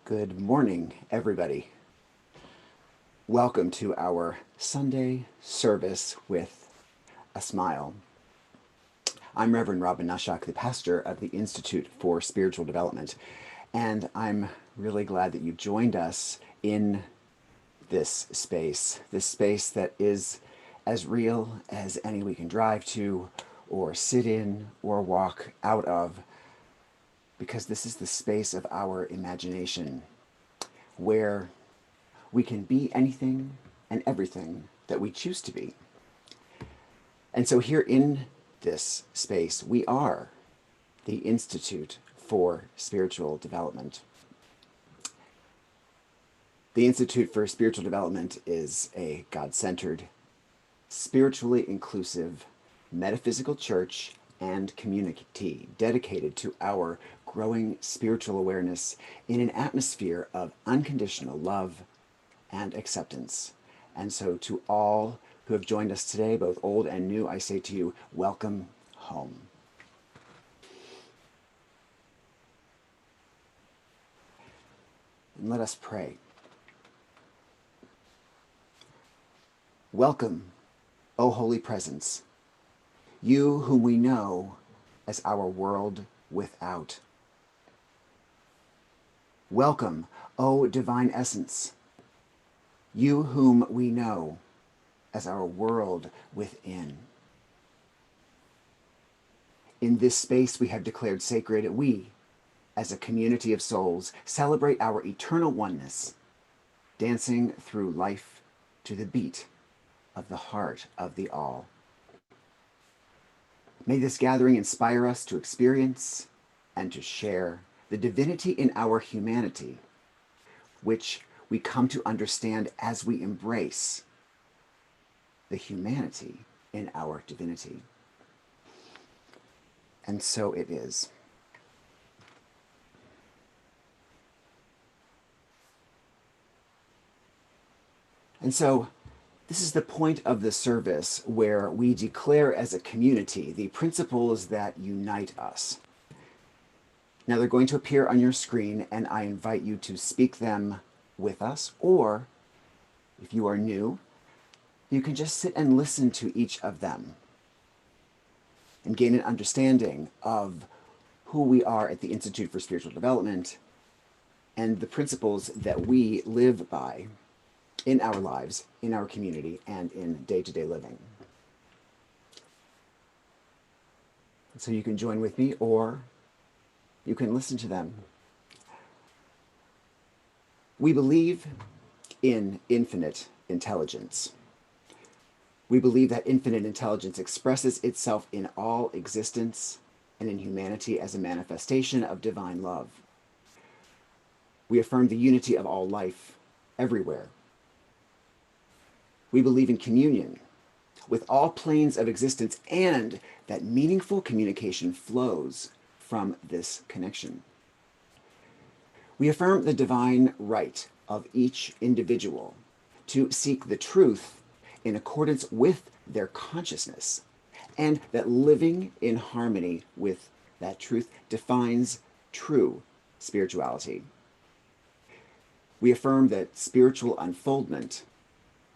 Good morning, everybody. Welcome to our Sunday service with a smile. I'm Reverend Rob Banaszak, the pastor of the Institute for Spiritual Development, and I'm really glad that you've joined us in this space that is as real as any we can drive to or sit in or walk out of, because this is the space of our imagination where we can be anything and everything that we choose to be. And so here in this space, we are the Institute for Spiritual Development. The Institute for Spiritual Development is a God-centered, spiritually inclusive, metaphysical church and community dedicated to our growing spiritual awareness in an atmosphere of unconditional love and acceptance. And so to all who have joined us today, both old and new, I say to you, welcome home. And let us pray. Welcome, O Holy Presence, you whom we know as our world without. Welcome, O Divine Essence, you whom we know as our world within. In this space we have declared sacred, we, as a community of souls, celebrate our eternal oneness, dancing through life to the beat of the heart of the all. May this gathering inspire us to experience and to share the divinity in our humanity, which we come to understand as we embrace the humanity in our divinity. And so it is. And so this is the point of the service where we declare as a community the principles that unite us. Now they're going to appear on your screen, and I invite you to speak them with us, or if you are new, you can just sit and listen to each of them and gain an understanding of who we are at the Institute for Spiritual Development and the principles that we live by in our lives, in our community, and in day-to-day living. So you can join with me, or you can listen to them. We believe in infinite intelligence. We believe that infinite intelligence expresses itself in all existence and in humanity as a manifestation of divine love. We affirm the unity of all life everywhere. We believe in communion with all planes of existence, and that meaningful communication flows from this connection. We affirm the divine right of each individual to seek the truth in accordance with their consciousness, and that living in harmony with that truth defines true spirituality. We affirm that spiritual unfoldment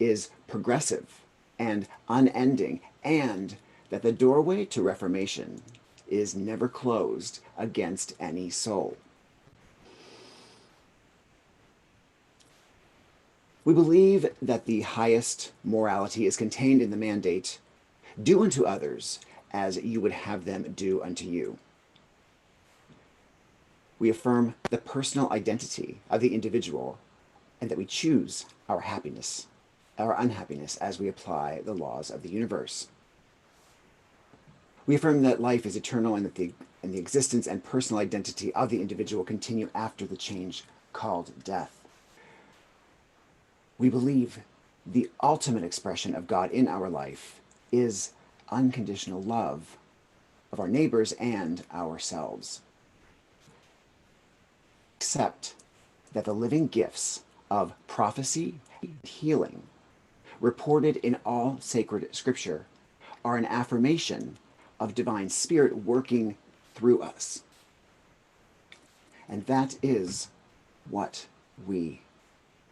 is progressive and unending, and that the doorway to reformation is never closed against any soul. We believe that the highest morality is contained in the mandate, "Do unto others as you would have them do unto you." We affirm the personal identity of the individual, and that we choose our happiness, our unhappiness, as we apply the laws of the universe. We affirm that life is eternal, and that the existence and personal identity of the individual continue after the change called death. We believe the ultimate expression of God in our life is unconditional love of our neighbors and ourselves. Accept that the living gifts of prophecy and healing reported in all sacred scripture are an affirmation of divine spirit working through us. And that is what we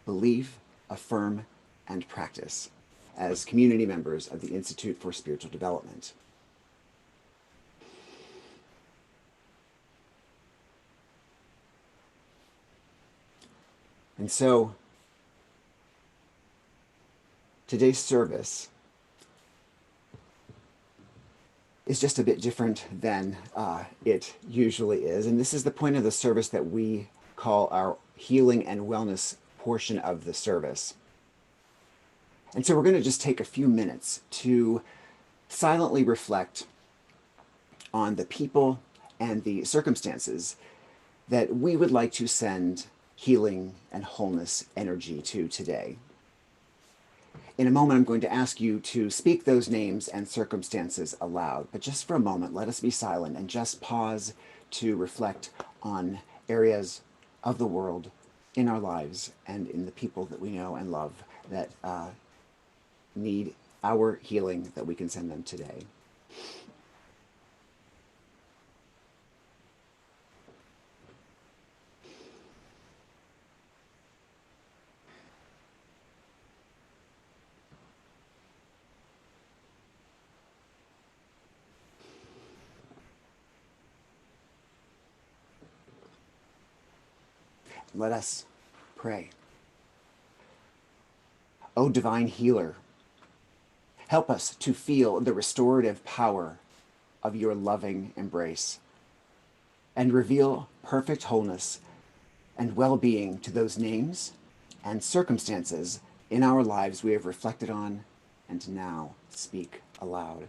believe, affirm, and practice as community members of the Institute for Spiritual Development. And so, today's service is just a bit different than it usually is. And this is the point of the service that we call our healing and wellness portion of the service. And so we're going to just take a few minutes to silently reflect on the people and the circumstances that we would like to send healing and wholeness energy to today. In a moment, I'm going to ask you to speak those names and circumstances aloud, but just for a moment, let us be silent and just pause to reflect on areas of the world in our lives and in the people that we know and love that need our healing, that we can send them today. Let us pray. O divine healer, help us to feel the restorative power of your loving embrace, and reveal perfect wholeness and well-being to those names and circumstances in our lives we have reflected on and now speak aloud.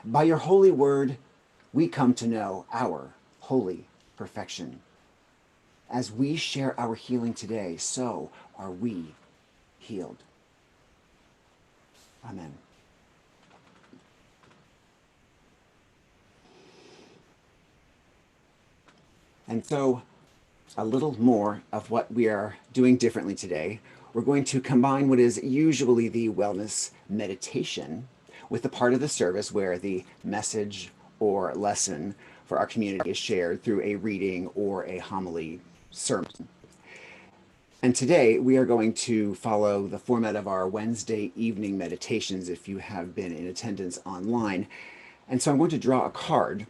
By your holy word, we come to know our holy perfection. As we share our healing today, so are we healed. Amen. And so, a little more of what we are doing differently today. We're going to combine what is usually the wellness meditation with the part of the service where the message or lesson for our community is shared through a reading or a homily sermon. And today we are going to follow the format of our Wednesday evening meditations if you have been in attendance online. And so I'm going to draw a card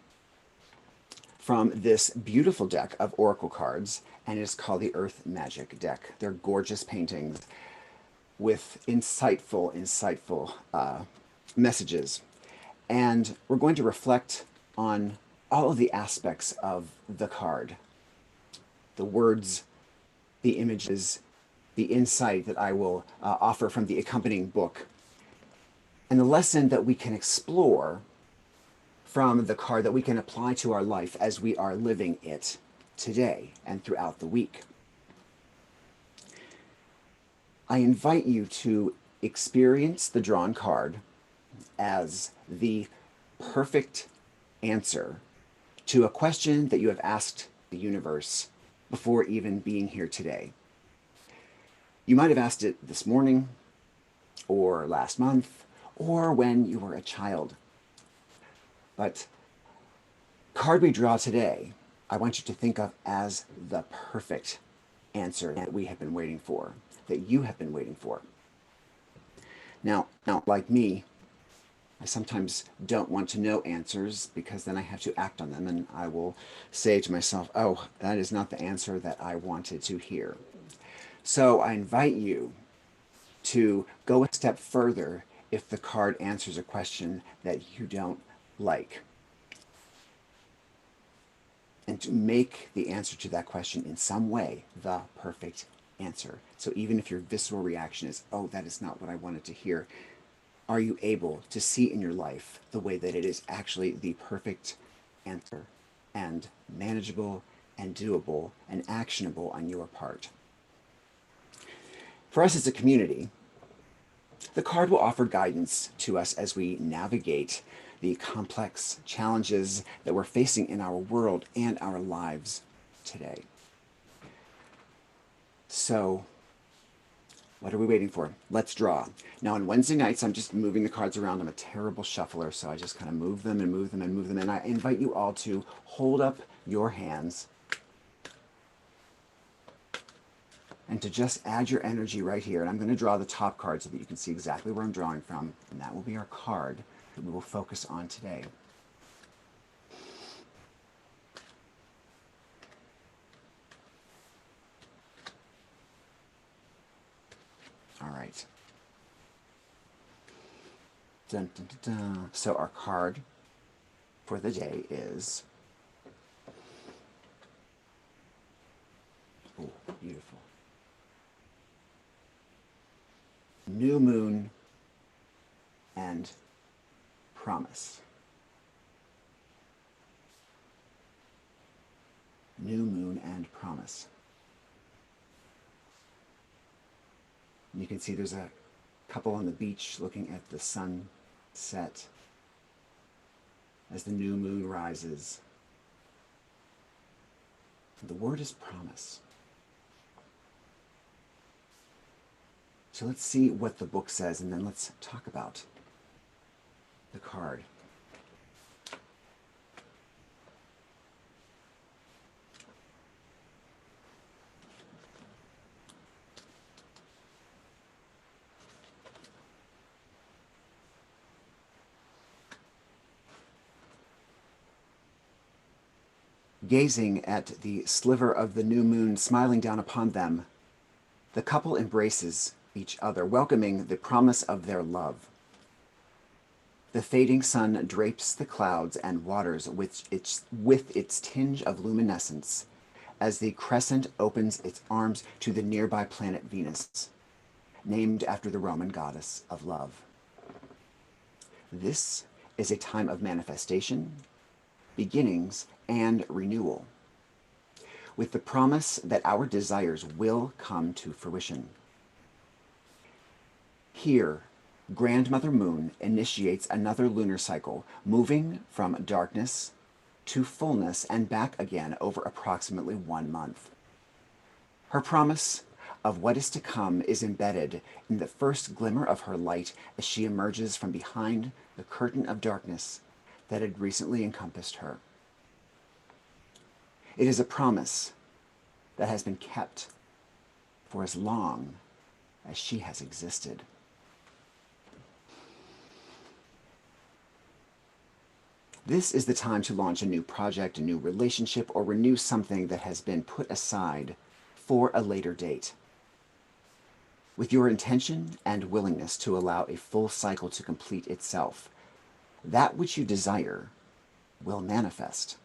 from this beautiful deck of oracle cards, and it's called the Earth Magic deck. They're gorgeous paintings with insightful messages. And we're going to reflect on all of the aspects of the card, the words, the images, the insight that I will offer from the accompanying book, and the lesson that we can explore from the card that we can apply to our life as we are living it today and throughout the week. I invite you to experience the drawn card as the perfect answer to a question that you have asked the universe before even being here today. You might have asked it this morning, or last month, or when you were a child. But card we draw today, I want you to think of as the perfect answer that we have been waiting for, that you have been waiting for. Now, like me, I sometimes don't want to know answers because then I have to act on them, and I will say to myself, oh, that is not the answer that I wanted to hear. So I invite you to go a step further if the card answers a question that you don't like, and to make the answer to that question in some way the perfect answer. So even if your visceral reaction is, oh, that is not what I wanted to hear, are you able to see in your life the way that it is actually the perfect answer and manageable and doable and actionable on your part? For us as a community, the card will offer guidance to us as we navigate the complex challenges that we're facing in our world and our lives today. So, what are we waiting for? Let's draw. Now, on Wednesday nights, I'm just moving the cards around. I'm a terrible shuffler, so I just kind of move them and move them and move them. And I invite you all to hold up your hands and to just add your energy right here. And I'm going to draw the top card so that you can see exactly where I'm drawing from. And that will be our card that we will focus on today. All right. Dun, dun, dun, dun. So our card for the day is, oh, beautiful, New Moon and Promise. New Moon and Promise. You can see there's a couple on the beach looking at the sunset as the new moon rises. The word is promise. So let's see what the book says, and then let's talk about the card. Gazing at the sliver of the new moon smiling down upon them, the couple embraces each other, welcoming the promise of their love. The fading sun drapes the clouds and waters with its tinge of luminescence as the crescent opens its arms to the nearby planet Venus, named after the Roman goddess of love. This is a time of manifestation, beginnings, and renewal, with the promise that our desires will come to fruition. Here, Grandmother Moon initiates another lunar cycle, moving from darkness to fullness and back again over approximately 1 month. Her promise of what is to come is embedded in the first glimmer of her light as she emerges from behind the curtain of darkness that had recently encompassed her. It is a promise that has been kept for as long as she has existed. This is the time to launch a new project, a new relationship, or renew something that has been put aside for a later date. With your intention and willingness to allow a full cycle to complete itself, that which you desire will manifest.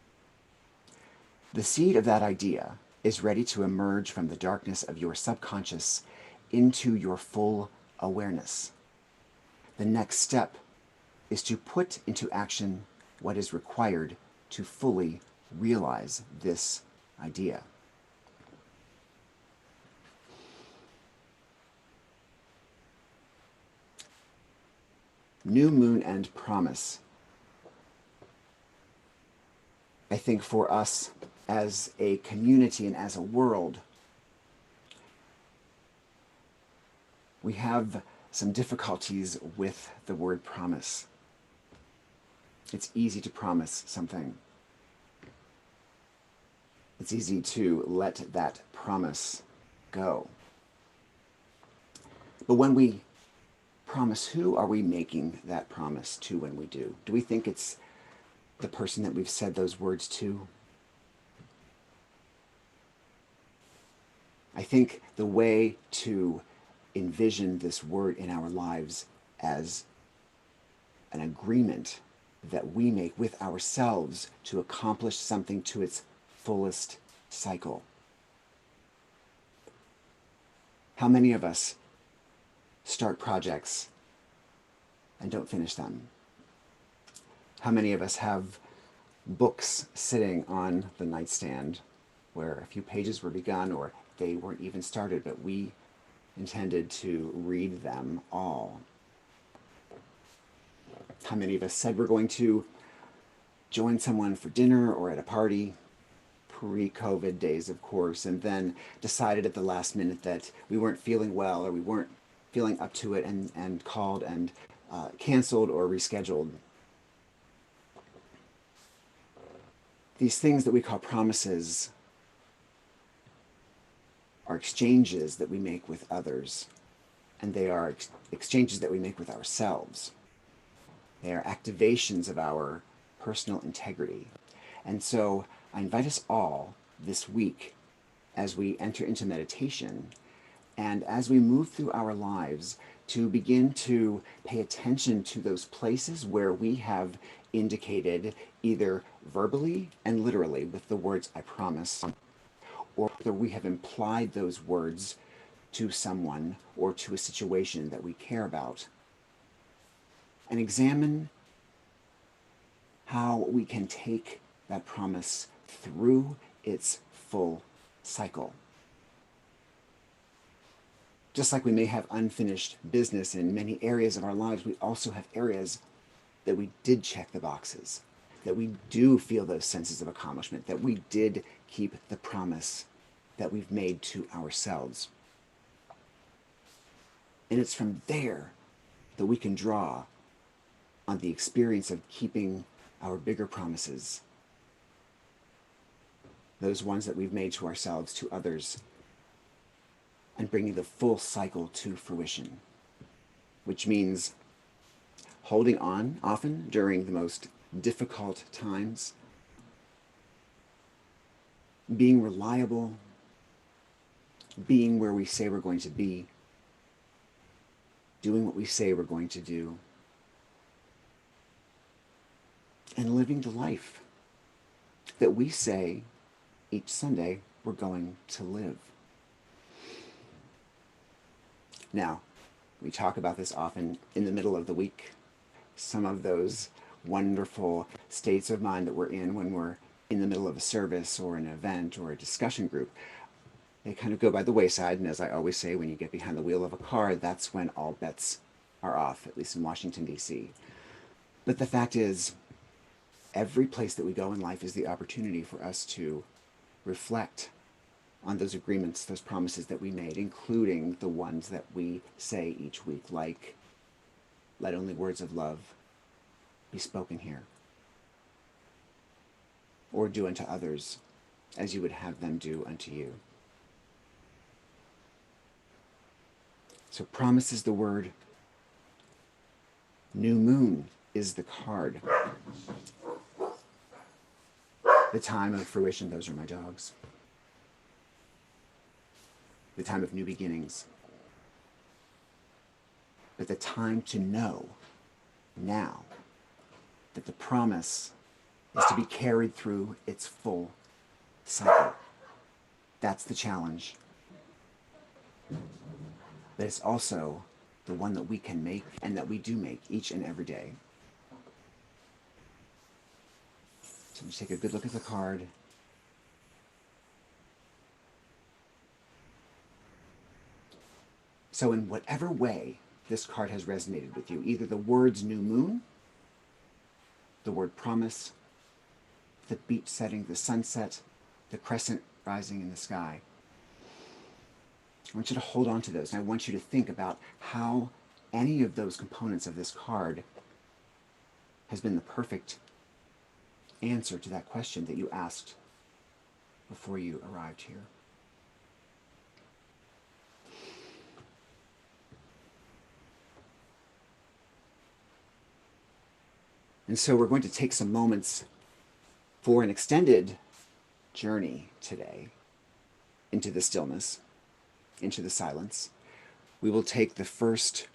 The seed of that idea is ready to emerge from the darkness of your subconscious into your full awareness. The next step is to put into action what is required to fully realize this idea. New moon and promise. I think for us as a community and as a world, we have some difficulties with the word promise. It's easy to promise something. It's easy to let that promise go. But when we promise, who are we making that promise to when we do? Do we think it's the person that we've said those words to? I think the way to envision this word in our lives as an agreement that we make with ourselves to accomplish something to its fullest cycle. How many of us start projects and don't finish them? How many of us have books sitting on the nightstand where a few pages were begun or they weren't even started, but we intended to read them all? How many of us said we're going to join someone for dinner or at a party, pre-COVID days, of course, and then decided at the last minute that we weren't feeling well or we weren't feeling up to it and called and canceled or rescheduled? These things that we call promises are exchanges that we make with others, and they are exchanges that we make with ourselves. They are activations of our personal integrity. And so I invite us all this week as we enter into meditation and as we move through our lives to begin to pay attention to those places where we have indicated either verbally and literally with the words "I promise," or whether we have implied those words to someone or to a situation that we care about, and examine how we can take that promise through its full cycle. Just like we may have unfinished business in many areas of our lives, we also have areas that we did check the boxes, that we do feel those senses of accomplishment, that we did keep the promise that we've made to ourselves. And it's from there that we can draw on the experience of keeping our bigger promises, those ones that we've made to ourselves, to others, and bringing the full cycle to fruition, which means holding on often during the most difficult times, being reliable, being where we say we're going to be, doing what we say we're going to do, and living the life that we say each Sunday we're going to live. Now, we talk about this often in the middle of the week. Some of those wonderful states of mind that we're in when we're in the middle of a service or an event or a discussion group, they kind of go by the wayside. And as I always say, when you get behind the wheel of a car, that's when all bets are off, at least in Washington, D.C. But the fact is, every place that we go in life is the opportunity for us to reflect on those agreements, those promises that we made, including the ones that we say each week, like, let only words of love be spoken here, or do unto others as you would have them do unto you. So promise is the word. New moon is the card. The time of fruition, those are my dogs. The time of new beginnings. But the time to know now that the promise is to be carried through its full cycle. That's the challenge. But it's also the one that we can make and that we do make each and every day. So just take a good look at the card. So in whatever way this card has resonated with you, either the words new moon, the word promise, the beach setting, the sunset, the crescent rising in the sky, I want you to hold on to those. And I want you to think about how any of those components of this card has been the perfect answer to that question that you asked before you arrived here. And so we're going to take some moments for an extended journey today into the stillness, into the silence. We will take the first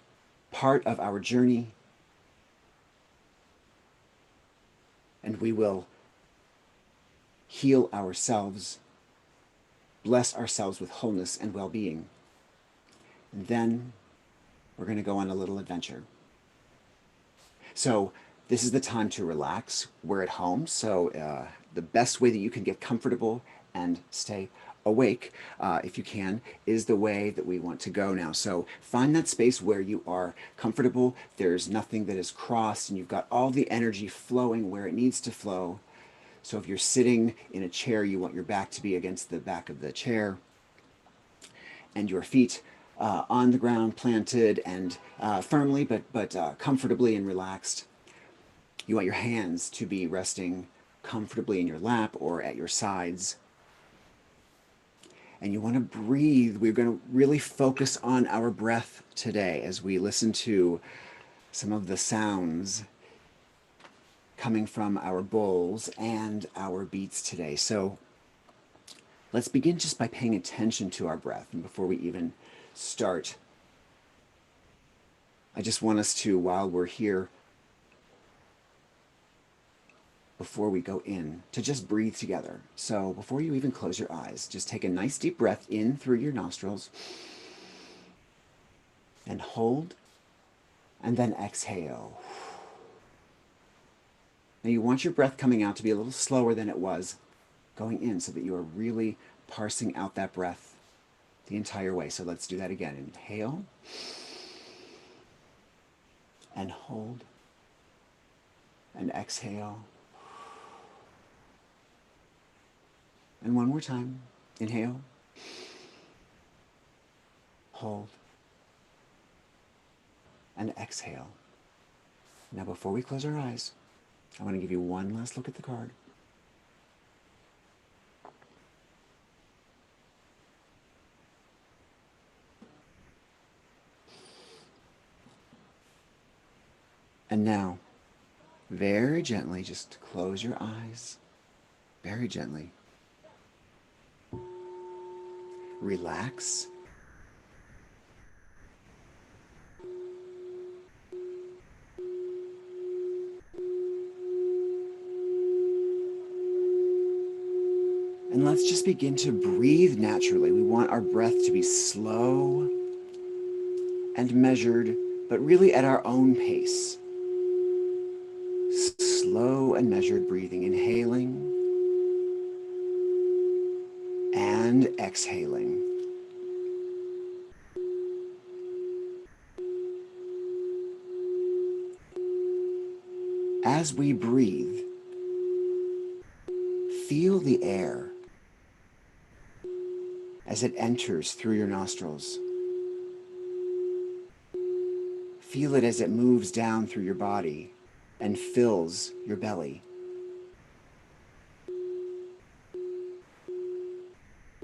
part of our journey and we will heal ourselves, bless ourselves with wholeness and well-being. And then we're going to go on a little adventure. So this is the time to relax. We're at home, so the best way that you can get comfortable and stay awake, if you can, is the way that we want to go now. So find that space where you are comfortable. There's nothing that is crossed, and you've got all the energy flowing where it needs to flow. So if you're sitting in a chair, you want your back to be against the back of the chair, and your feet on the ground, planted and firmly, but comfortably and relaxed. You want your hands to be resting comfortably in your lap or at your sides. And you want to breathe. We're going to really focus on our breath today as we listen to some of the sounds coming from our bowls and our beats today. So let's begin just by paying attention to our breath. And before we even start, I just want us to, while we're here, before we go in, to just breathe together. So before you even close your eyes, just take a nice deep breath in through your nostrils and hold, and then exhale. Now you want your breath coming out to be a little slower than it was going in, so that you are really parsing out that breath the entire way. So let's do that again. Inhale and hold and exhale. And one more time. Inhale, hold, and exhale. Now before we close our eyes, I want to give you one last look at the card. And now, very gently, just close your eyes, very gently. Relax. And let's just begin to breathe naturally. We want our breath to be slow and measured, but really at our own pace. Slow and measured breathing, inhaling and exhaling. As we breathe, feel the air as it enters through your nostrils. Feel it as it moves down through your body and fills your belly.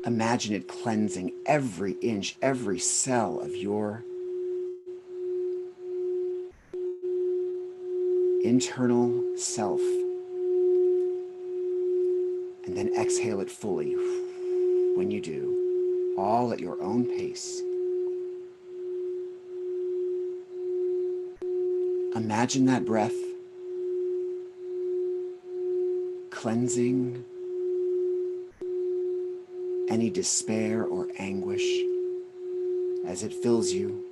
Imagine it cleansing every inch, every cell of your internal self. And then exhale it fully when you do, all at your own pace. Imagine that breath cleansing any despair or anguish as it fills you.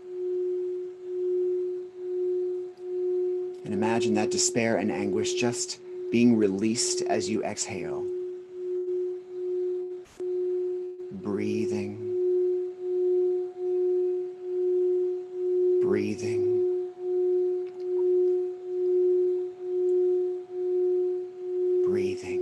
And imagine that despair and anguish just being released as you exhale. Breathing, breathing, breathing.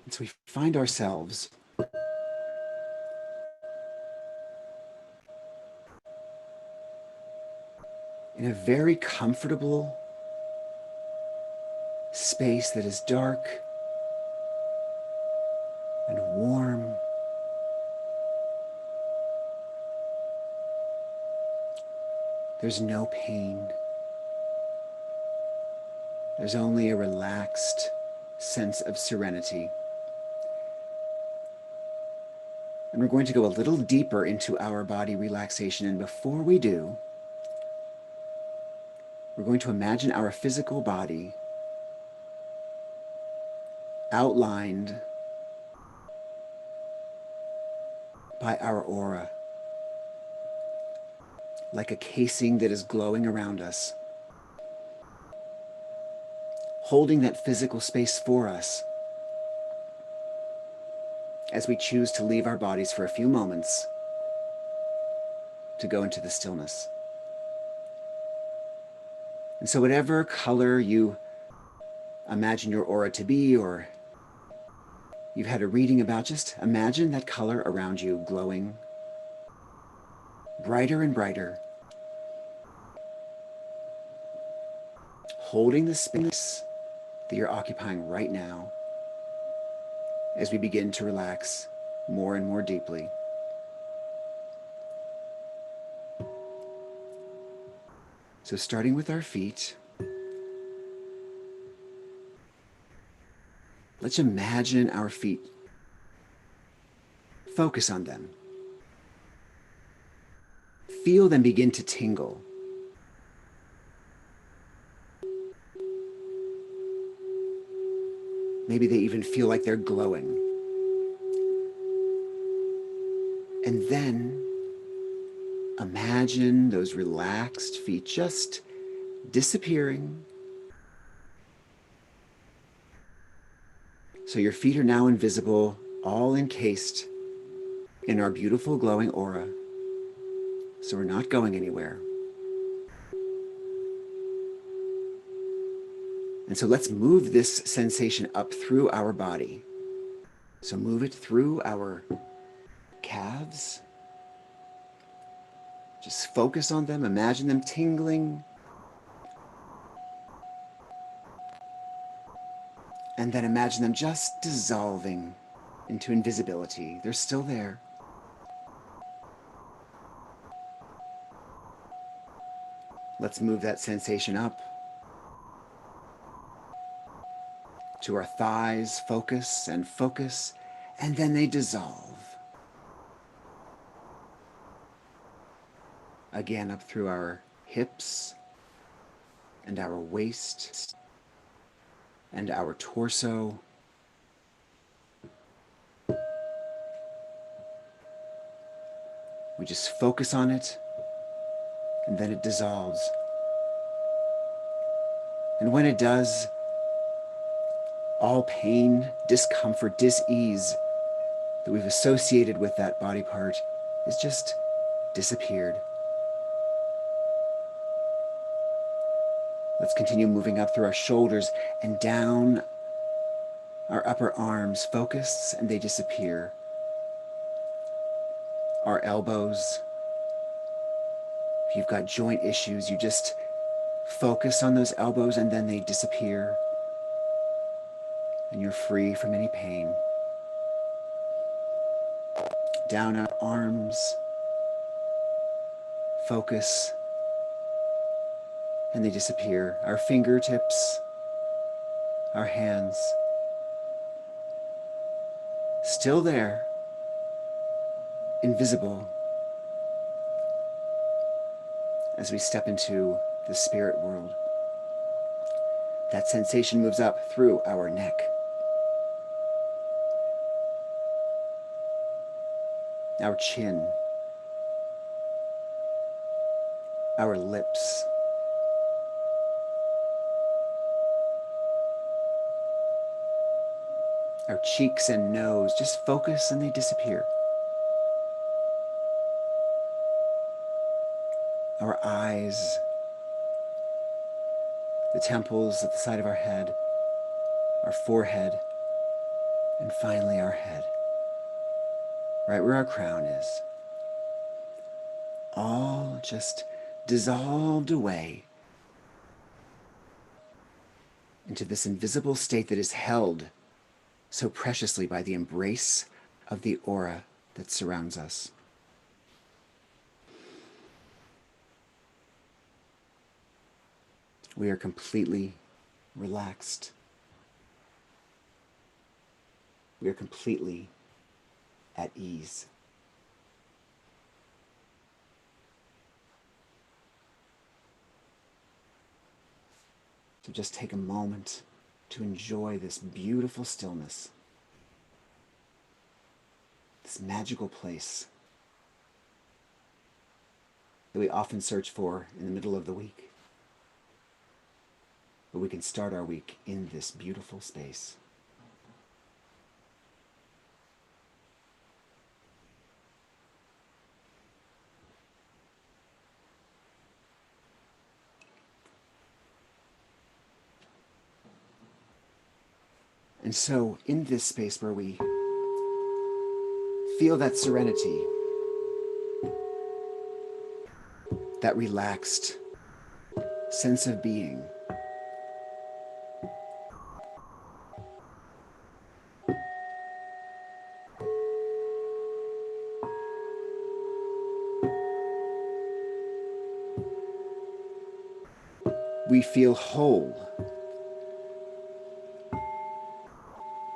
And so we find ourselves in a very comfortable space that is dark and warm. There's no pain. There's only a relaxed sense of serenity. And we're going to go a little deeper into our body relaxation. And before we do, we're going to imagine our physical body outlined by our aura, like a casing that is glowing around us, holding that physical space for us as we choose to leave our bodies for a few moments to go into the stillness. And so whatever color you imagine your aura to be, or you've had a reading about, just imagine that color around you glowing brighter and brighter, holding the space that you're occupying right now as we begin to relax more and more deeply. So starting with our feet, let's imagine our feet. Focus on them. Feel them begin to tingle. Maybe they even feel like they're glowing. And then imagine those relaxed feet just disappearing. So your feet are now invisible, all encased in our beautiful glowing aura. So we're not going anywhere. And so let's move this sensation up through our body. So move it through our calves. Just focus on them, imagine them tingling. And then imagine them just dissolving into invisibility. They're still there. Let's move that sensation up to our thighs, focus, and then they dissolve. Again, up through our hips and our waist and our torso. We just focus on it, and then it dissolves. And when it does, all pain, discomfort, dis-ease that we've associated with that body part is just disappeared. Let's continue moving up through our shoulders and down our upper arms. Focus, and they disappear. Our elbows. If you've got joint issues, you just focus on those elbows and then they disappear. And you're free from any pain. Down our arms. Focus. And they disappear. Our fingertips. Our hands. Still there. Invisible. As we step into the spirit world. That sensation moves up through our neck. Our chin. Our lips. Our cheeks and nose. Just focus and they disappear. Our eyes, the temples at the side of our head, our forehead, and finally our head, right where our crown is. All just dissolved away into this invisible state that is held so preciously by the embrace of the aura that surrounds us. We are completely relaxed. We are completely at ease. So just take a moment to enjoy this beautiful stillness, this magical place that we often search for in the middle of the week. But we can start our week in this beautiful space. And so, in this space where we feel that serenity, that relaxed sense of being, we feel whole.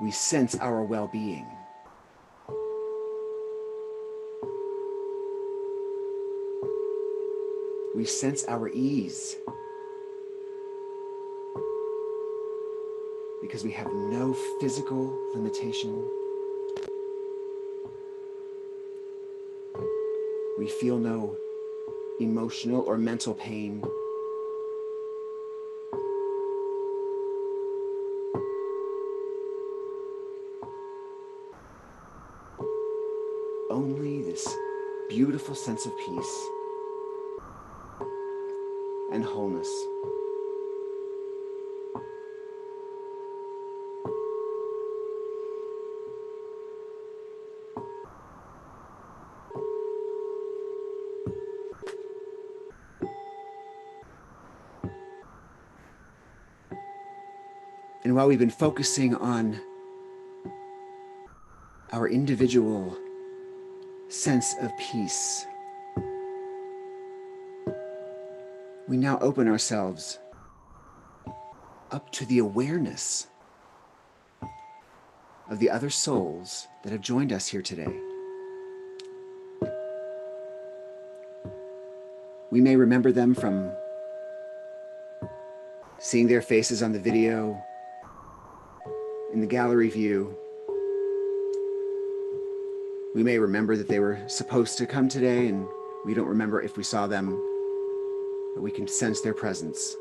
We sense our well-being. We sense our ease because we have no physical limitation. We feel no emotional or mental pain. Only this beautiful sense of peace and wholeness. And while we've been focusing on our individual sense of peace, we now open ourselves up to the awareness of the other souls that have joined us here today. We may remember them from seeing their faces on the video, in the gallery view. We may remember that they were supposed to come today, and we don't remember if we saw them, but we can sense their presence.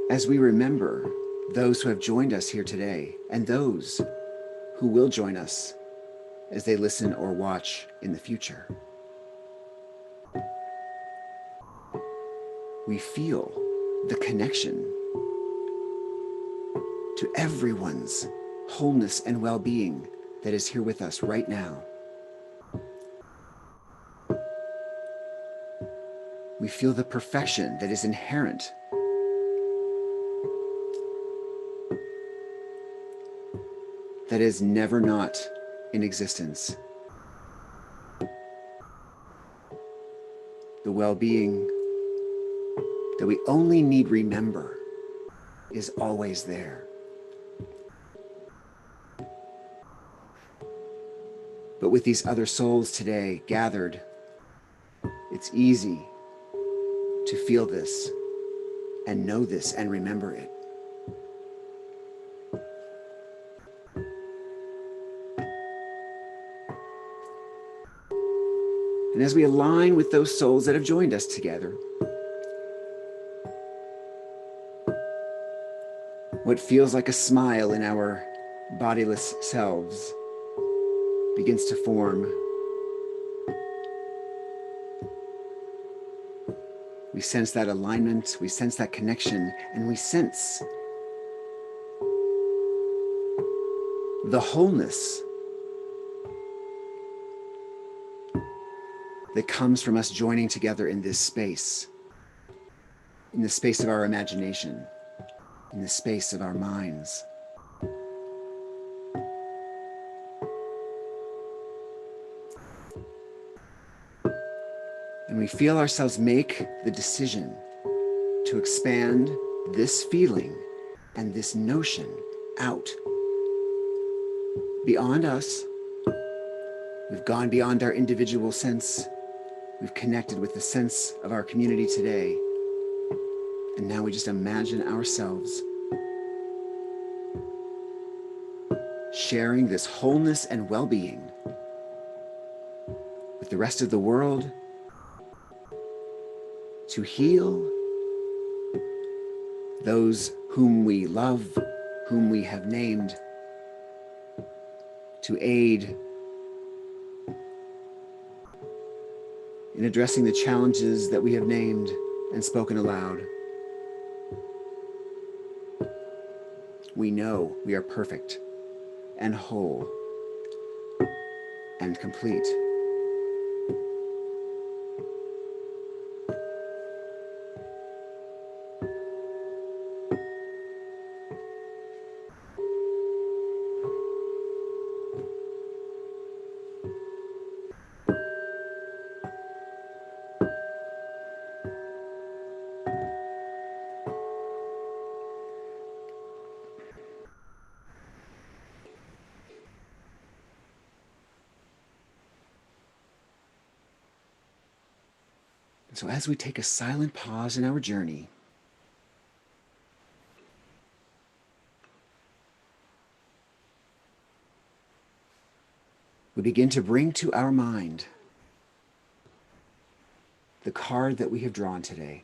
As we remember those who have joined us here today, and those who will join us as they listen or watch in the future, we feel the connection to everyone's wholeness and well-being that is here with us right now. We feel the perfection that is inherent that is never not in existence. The well-being that we only need remember is always there. But with these other souls today gathered, it's easy to feel this and know this and remember it. And as we align with those souls that have joined us together, what feels like a smile in our bodiless selves begins to form. We sense that alignment, we sense that connection, and we sense the wholeness that comes from us joining together in this space, in the space of our imagination, in the space of our minds. And we feel ourselves make the decision to expand this feeling and this notion out beyond us. We've gone beyond our individual sense. We've connected with the sense of our community today. And now we just imagine ourselves sharing this wholeness and well-being with the rest of the world to heal those whom we love, whom we have named, to aid in addressing the challenges that we have named and spoken aloud. We know we are perfect and whole and complete. And so as we take a silent pause in our journey, we begin to bring to our mind the card that we have drawn today.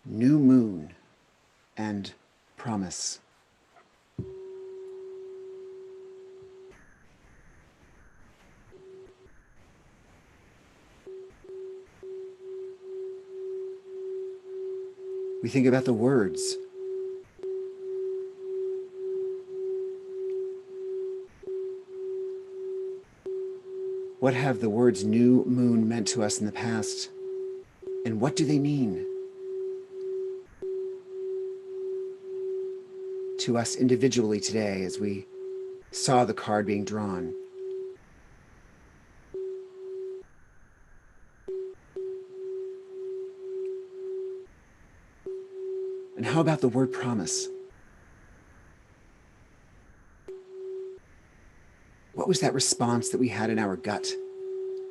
New moon and promise. We think about the words. What have the words new moon meant to us in the past? And what do they mean to us individually today as we saw the card being drawn? And how about the word promise? What was that response that we had in our gut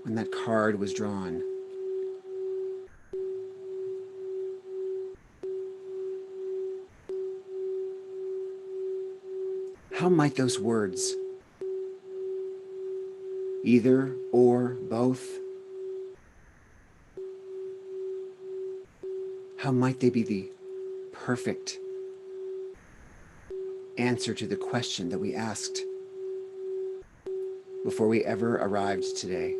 when that card was drawn? How might those words, either or both, how might they be the perfect answer to the question that we asked before we ever arrived today?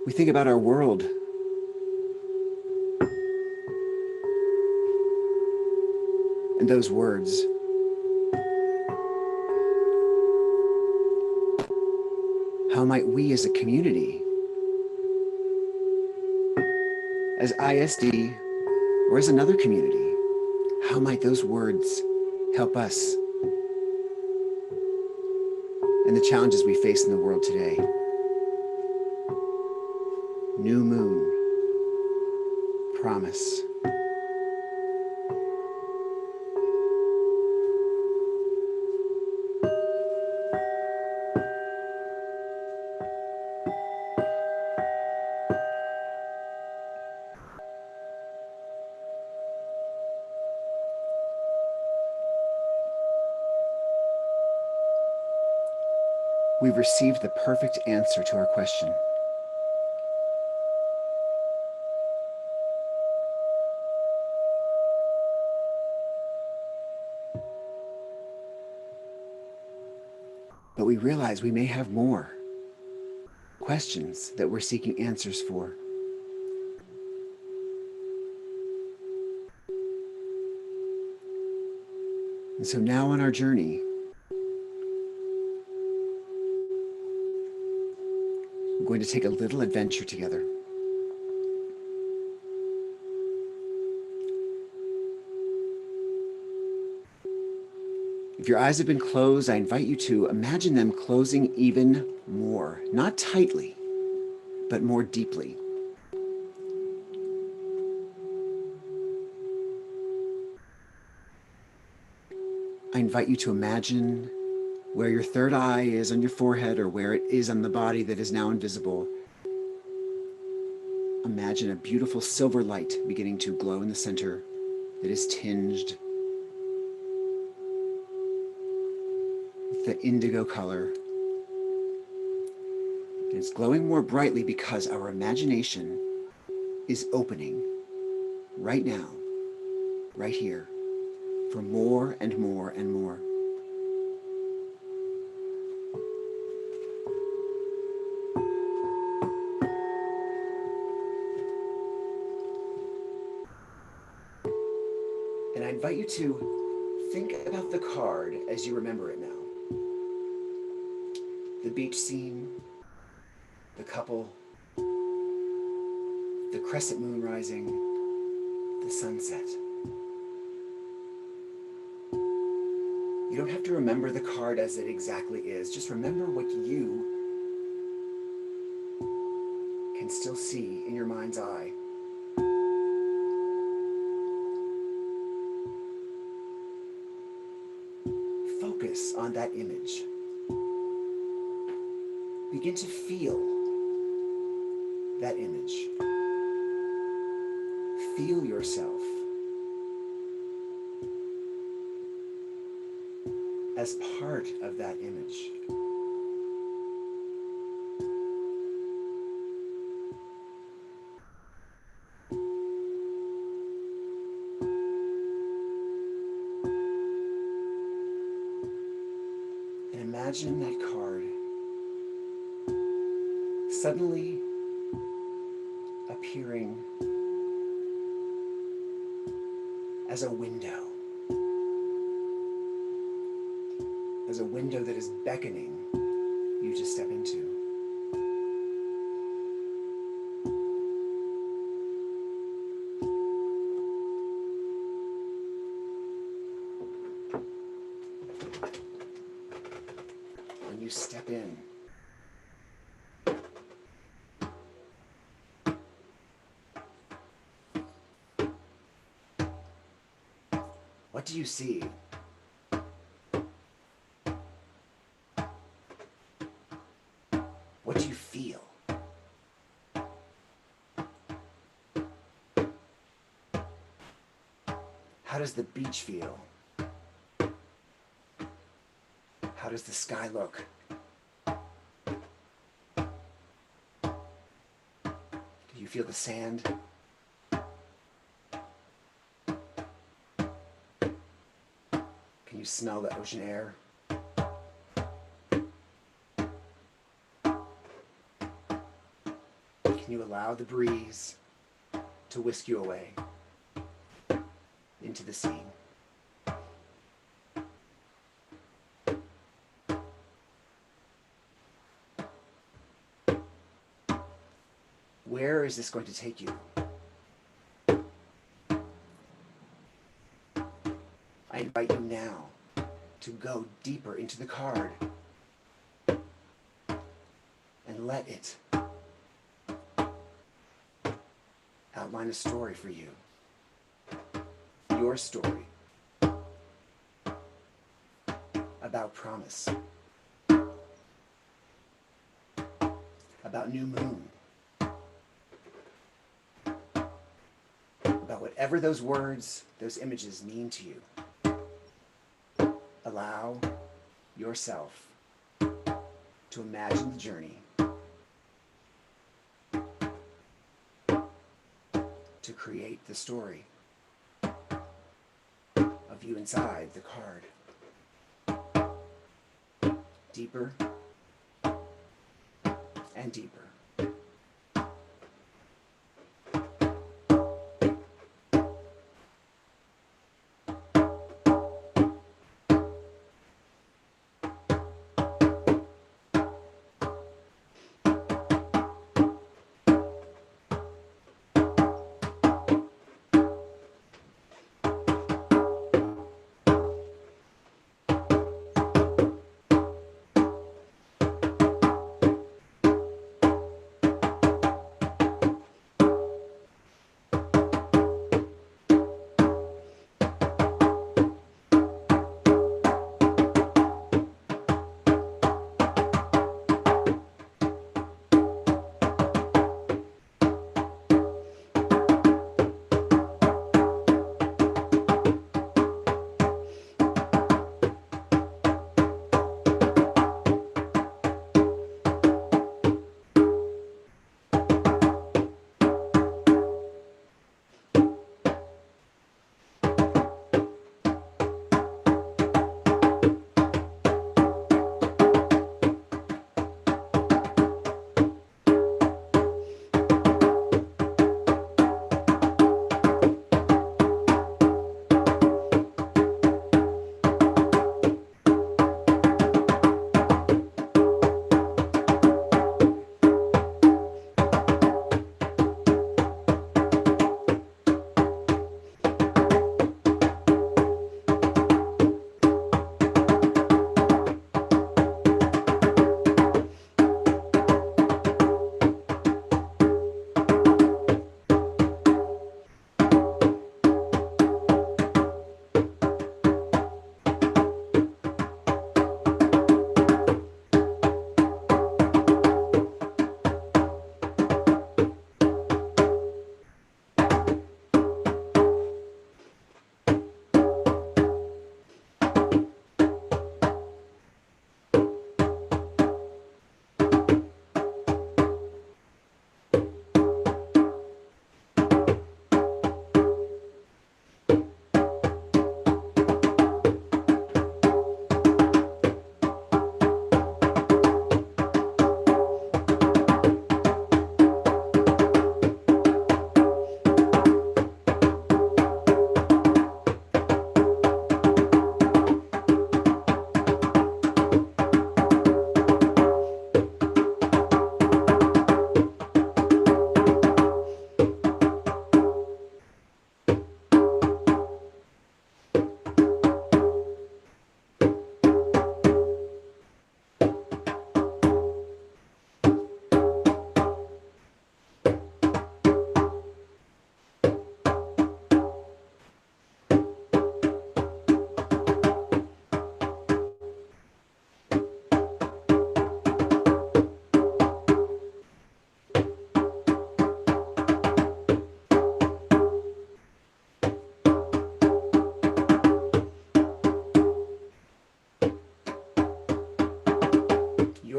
We think about our world and those words. How might we as a community, as ISD, or as another community, how might those words help us and the challenges we face in the world today? New moon, promise. We've received the perfect answer to our question. But we realize we may have more questions that we're seeking answers for. And so now on our journey, we're going to take a little adventure together. If your eyes have been closed, I invite you to imagine them closing even more, not tightly, but more deeply. I invite you to imagine where your third eye is on your forehead or where it is on the body that is now invisible. Imagine a beautiful silver light beginning to glow in the center that is tinged with the indigo color. And it's glowing more brightly because our imagination is opening right now, right here, for more and more and more. And I invite you to think about the card as you remember it now. The beach scene, the couple, the crescent moon rising, the sunset. You don't have to remember the card as it exactly is. Just remember what you can still see in your mind's eye. Focus on that image. Begin to feel that image. Feel yourself as part of that image. And imagine that card suddenly appearing as a window that is beckoning you to step into. you step in. What do you see? What do you feel? How does the beach feel? How does the sky look? Do you feel the sand? Can you smell the ocean air? Can you allow the breeze to whisk you away into the sea? Where is this going to take you? I invite you now to go deeper into the card and let it outline a story for you. Your story about promise, about new moon, about whatever those words, those images mean to you. Allow yourself to imagine the journey, to create the story of you inside the card. Deeper and deeper.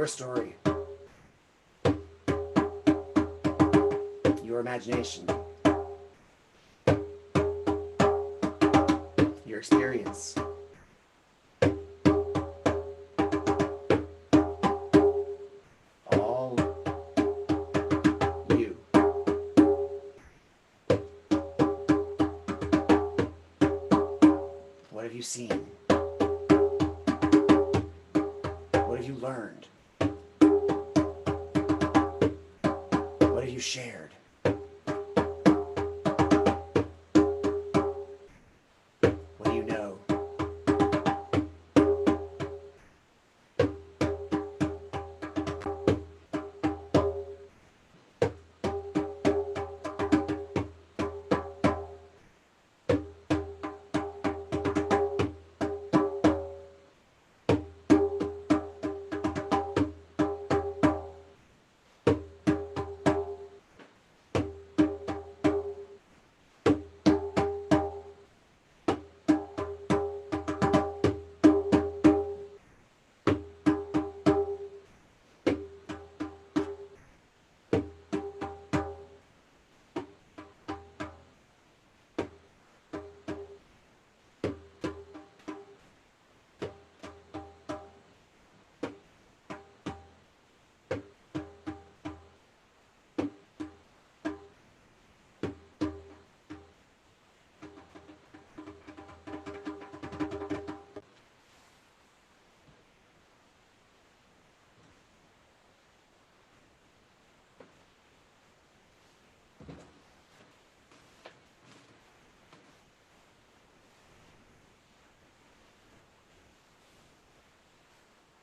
your story, your imagination, your experience. All you. What have you seen? What have you learned? What have you shared? What do you know?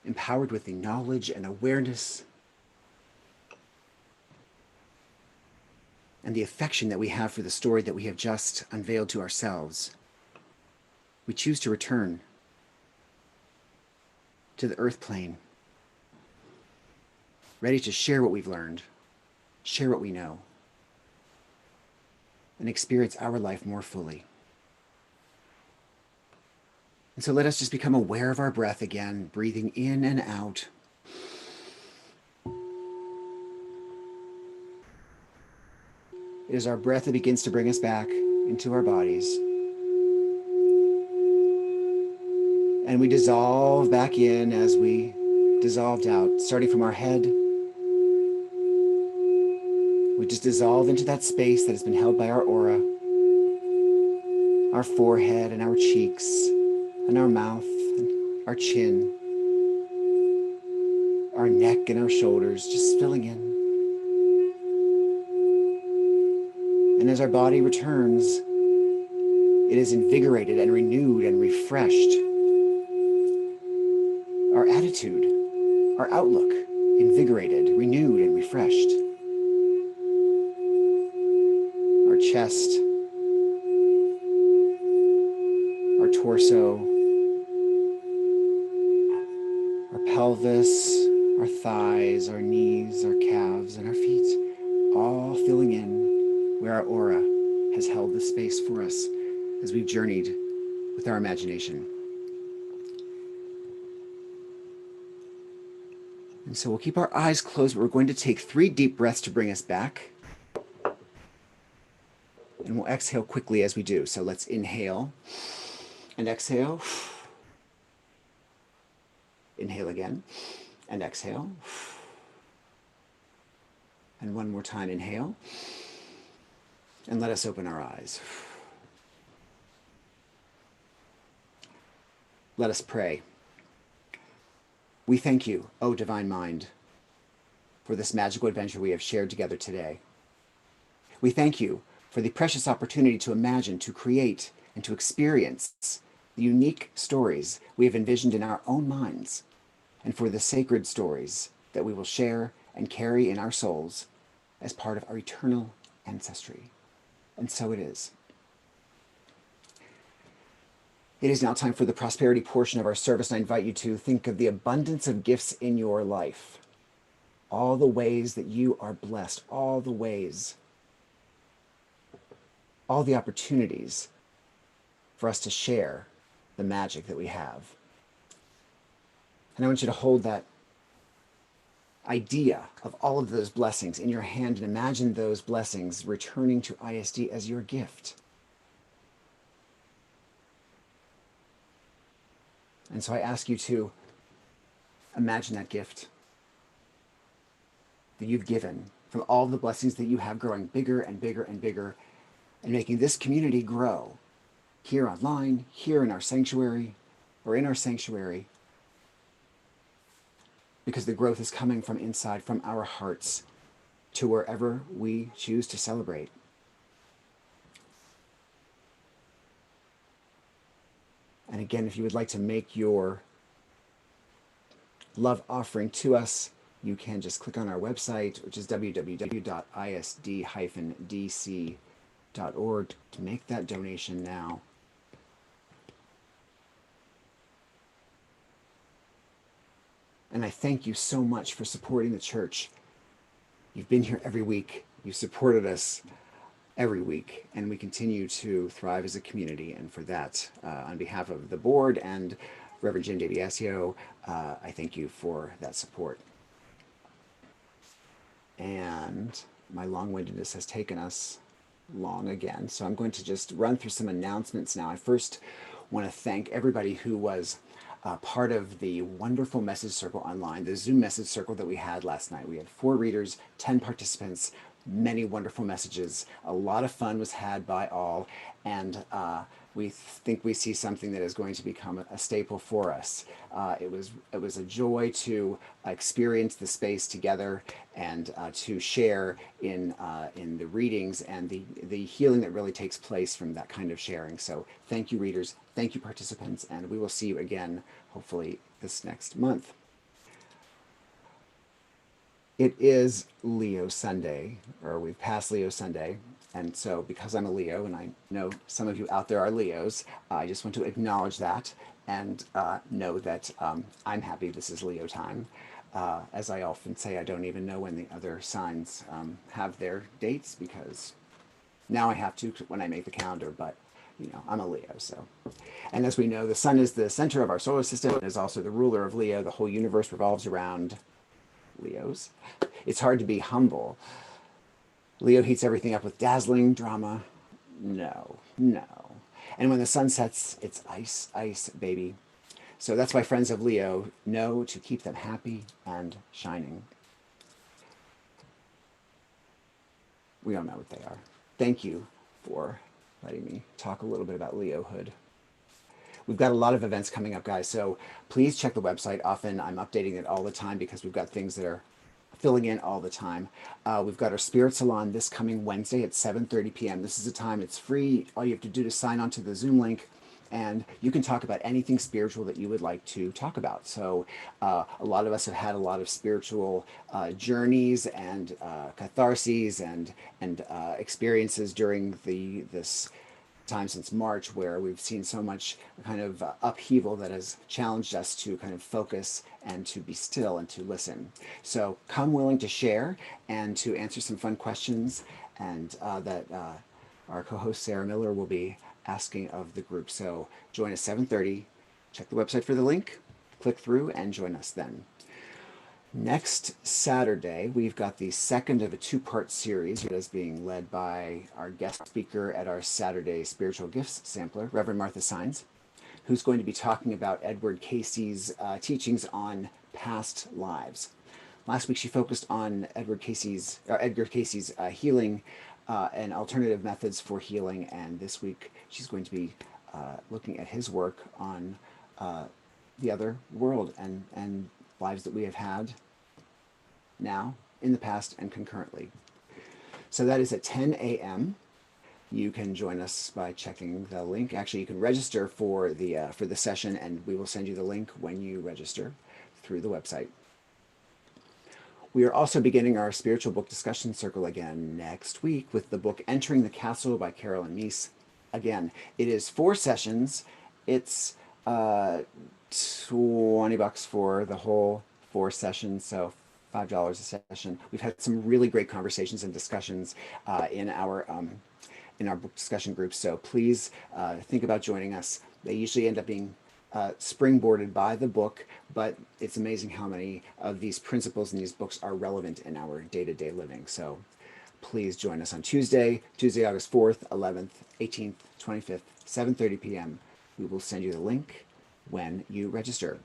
Empowered with the knowledge and awareness and the affection that we have for the story that we have just unveiled to ourselves, we choose to return to the earth plane, ready to share what we've learned, share what we know, and experience our life more fully. And so let us just become aware of our breath again, breathing in and out. It is our breath that begins to bring us back into our bodies. And we dissolve back in as we dissolved out, starting from our head. We just dissolve into that space that has been held by our aura, our forehead and our cheeks, and our mouth, and our chin, our neck and our shoulders, just filling in. And as our body returns, it is invigorated and renewed and refreshed. Our attitude, our outlook, invigorated, renewed, and refreshed. Our chest, our torso, our pelvis, our thighs, our knees, our calves, and our feet, all filling in where our aura has held the space for us as we've journeyed with our imagination. And so we'll keep our eyes closed, but we're going to take 3 deep breaths to bring us back. And we'll exhale quickly as we do. So let's inhale and exhale. Inhale again and exhale. And one more time, inhale. And let us open our eyes. Let us pray. We thank you, O Divine Mind, for this magical adventure we have shared together today. We thank you for the precious opportunity to imagine, to create, and to experience the unique stories we have envisioned in our own minds, and for the sacred stories that we will share and carry in our souls as part of our eternal ancestry. And so it is. It is now time for the prosperity portion of our service, and I invite you to think of the abundance of gifts in your life, all the ways that you are blessed, all the ways, all the opportunities for us to share the magic that we have. And I want you to hold that idea of all of those blessings in your hand and imagine those blessings returning to ISD as your gift. And so I ask you to imagine that gift that you've given from all the blessings that you have growing bigger and bigger and bigger and making this community grow here online, here in our sanctuary, or in our sanctuary, because the growth is coming from inside, from our hearts, to wherever we choose to celebrate. And again, if you would like to make your love offering to us, you can just click on our website, which is www.isd-dc.org, to make that donation now. And I thank you so much for supporting the church. You've been here every week. You've supported us every week, and we continue to thrive as a community. And for that, on behalf of the board and Reverend Jim DiBiasio, I thank you for that support. And my long-windedness has taken us long again, so I'm going to just run through some announcements now. I first want to thank everybody who was part of the wonderful message circle online, the Zoom message circle that we had last night. We had 4 readers, 10 participants, many wonderful messages. A lot of fun was had by all, and we think we see something that is going to become a staple for us. It was a joy to experience the space together and to share in the readings and the healing that really takes place from that kind of sharing. So thank you, readers. Thank you, participants, and we will see you again, hopefully, this next month. It is Leo Sunday, or we've passed Leo Sunday. And so because I'm a Leo, and I know some of you out there are Leos, I just want to acknowledge that and know that I'm happy this is Leo time. As I often say, I don't even know when the other signs have their dates, because now I have to when I make the calendar, but you know, I'm a Leo, so. And as we know, the sun is the center of our solar system and is also the ruler of Leo. The whole universe revolves around Leos. It's hard to be humble. Leo heats everything up with dazzling drama. No, no. And when the sun sets, it's ice, ice, baby. So that's why friends of Leo know to keep them happy and shining. We all know what they are. Thank you for letting me talk a little bit about Leohood. We've got a lot of events coming up, guys, so please check the website. Often I'm updating it all the time because we've got things that are filling in all the time. We've got our Spirit Salon this coming Wednesday at 7:30 p.m. This is a time, it's free. All you have to do is sign on to the Zoom link, and you can talk about anything spiritual that you would like to talk about. So a lot of us have had a lot of spiritual journeys and catharses and experiences during this time since March, where we've seen so much kind of upheaval that has challenged us to kind of focus and to be still and to listen. So come willing to share and to answer some fun questions, and that our co-host Sarah Miller will be asking of the group. So join us 7:30. Check the website for the link, click through, and join us then. Next Saturday, we've got the second of a 2-part series that is being led by our guest speaker at our Saturday Spiritual Gifts Sampler, Reverend Martha Sines, who's going to be talking about Edward Casey's teachings on past lives. Last week, she focused on Edgar Casey's healing and alternative methods for healing, and this week she's going to be looking at his work on the other world and lives that we have had now, in the past, and concurrently. So that is at 10 a.m. You can join us by checking the link. Actually, you can register for the session, and we will send you the link when you register through the website. We are also beginning our spiritual book discussion circle again next week with the book Entering the Castle by Carolyn Meese. Again, it is 4 sessions. It's $20 for the whole 4 sessions, so $5 a session. We've had some really great conversations and discussions in our book discussion groups, so please think about joining us. They usually end up being springboarded by the book, but it's amazing how many of these principles in these books are relevant in our day-to-day living. So please join us on Tuesday, August 4th, 11th, 18th, 25th, 7:30 p.m. We will send you the link when you register.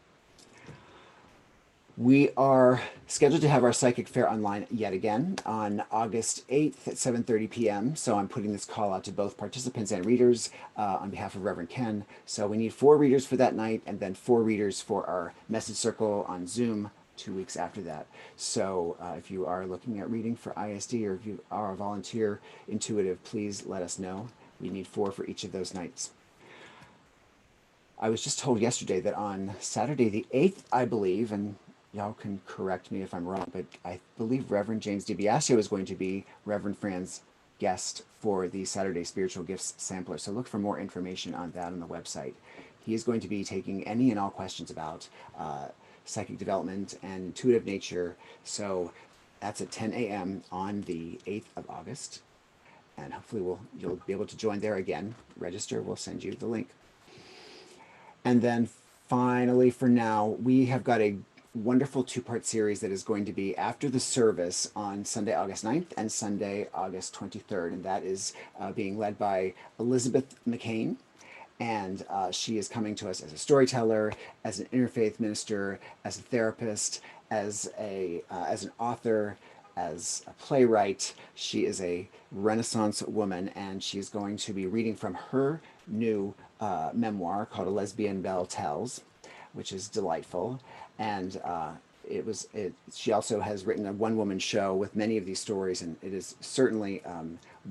We are scheduled to have our psychic fair online yet again on August 8th at 7:30 p.m. So I'm putting this call out to both participants and readers on behalf of Reverend Ken. So we need 4 readers for that night, and then 4 readers for our message circle on Zoom 2 weeks after that. So if you are looking at reading for ISD, or if you are a volunteer intuitive, please let us know. We need 4 for each of those nights. I was just told yesterday that on Saturday the 8th, I believe, and y'all can correct me if I'm wrong, but I believe Reverend James DiBiasio is going to be Reverend Fran's guest for the Saturday Spiritual Gifts Sampler. So look for more information on that on the website. He is going to be taking any and all questions about psychic development and intuitive nature. So that's at 10 a.m. on the 8th of August. And hopefully you'll be able to join there again. Register, we'll send you the link. And then finally, for now, we have got a wonderful 2-part series that is going to be after the service on Sunday, August 9th and Sunday, August 23rd. And that is being led by Elizabeth McCain. And she is coming to us as a storyteller, as an interfaith minister, as a therapist, as an author, as a playwright. She is a Renaissance woman, and she's going to be reading from her new memoir called A Lesbian Belle Tells, which is delightful. And she also has written a one-woman show with many of these stories, and it is certainly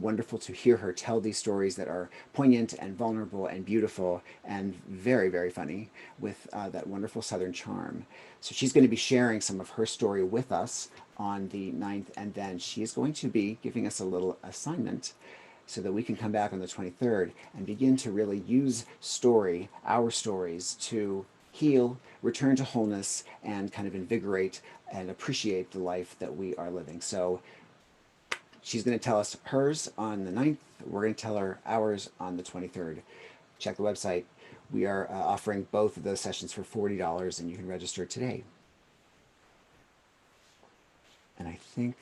wonderful to hear her tell these stories that are poignant and vulnerable and beautiful and very, very funny with that wonderful Southern charm. So she's going to be sharing some of her story with us on the 9th, and then she is going to be giving us a little assignment so that we can come back on the 23rd and begin to really use our stories, to heal, return to wholeness, and kind of invigorate and appreciate the life that we are living. So she's going to tell us hers on the 9th. We're going to tell her ours on the 23rd. Check the website. We are offering both of those sessions for $40, and you can register today. And I think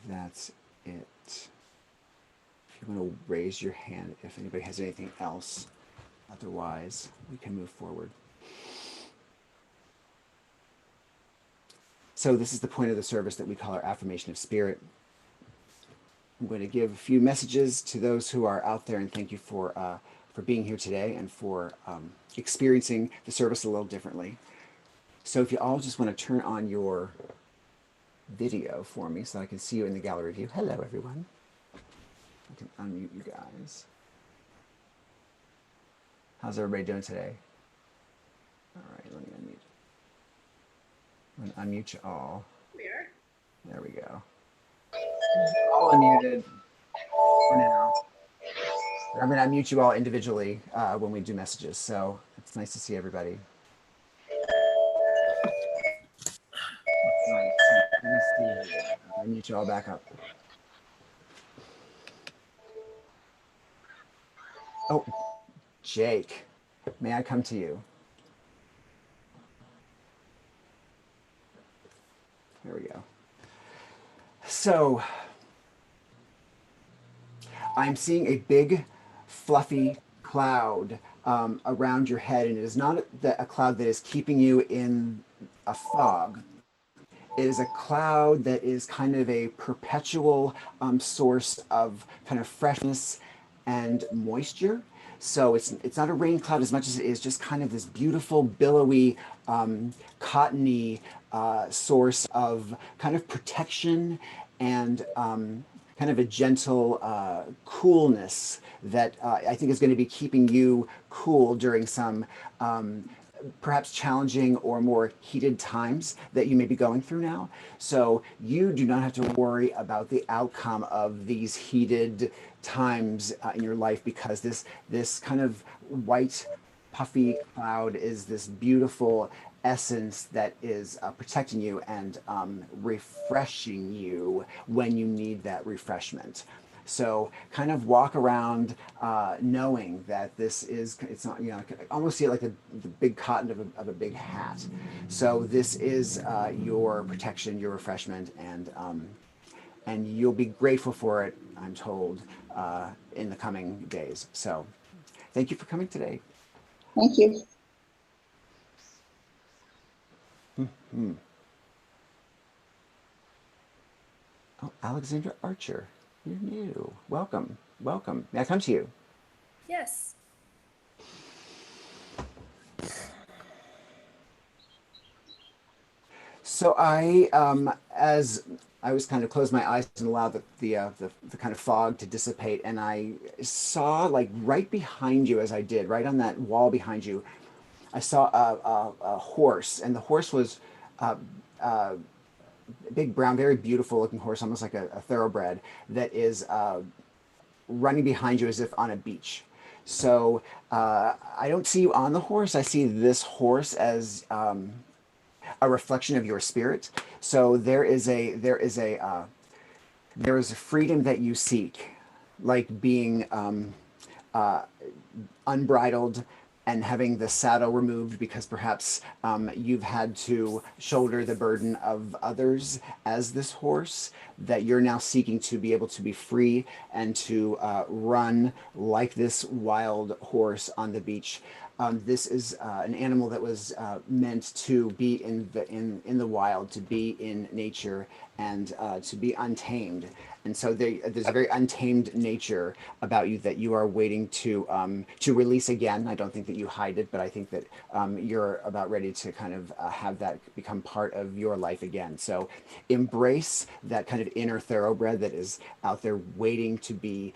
that's it. If you want to raise your hand if anybody has anything else, otherwise we can move forward. So this is the point of the service that we call our Affirmation of Spirit. I'm going to give a few messages to those who are out there, and thank you for being here today and for experiencing the service a little differently. So if you all just want to turn on your video for me so I can see you in the gallery view. Hello, everyone. I can unmute you guys. How's everybody doing today? All right, let me unmute. I'm going to unmute you all. There we go. All unmuted for now. I'm going to unmute you all individually when we do messages, so it's nice to see everybody. Let me see here. I'll unmute you all back up. Oh, Jake, may I come to you? There we go. So, I'm seeing a big, fluffy cloud around your head, and it is not a cloud that is keeping you in a fog. It is a cloud that is kind of a perpetual source of kind of freshness and moisture. So it's not a rain cloud as much as it is just kind of this beautiful, billowy, cottony source of kind of protection and kind of a gentle coolness that I think is going to be keeping you cool during some perhaps challenging or more heated times that you may be going through now. So you do not have to worry about the outcome of these heated times in your life, because this kind of white puffy cloud is this beautiful essence that is protecting you and refreshing you when you need that refreshment. So kind of walk around knowing that it's not, you know, I almost see it like the big cotton of a big hat. So this is your protection, your refreshment, and you'll be grateful for it, I'm told, in the coming days. So thank you for coming today. Thank you. Oh, Alexandra Archer, you're new. Welcome, welcome. May I come to you? Yes. So as I was kind of closed my eyes and allowed the kind of fog to dissipate, and I saw like right behind you as I did, right on that wall behind you, I saw a horse, and the horse was a big brown, very beautiful looking horse, almost like a thoroughbred that is running behind you as if on a beach. So I don't see you on the horse. I see this horse as a reflection of your spirit. So there is a freedom that you seek, like being unbridled and having the saddle removed because perhaps you've had to shoulder the burden of others as this horse, that you're now seeking to be able to be free and to run like this wild horse on the beach. This is an animal that was meant to be in the wild, to be in nature, and to be untamed. And so there's a very untamed nature about you that you are waiting to release again. I don't think that you hide it, but I think that you're about ready to kind of have that become part of your life again. So embrace that kind of inner thoroughbred that is out there waiting to be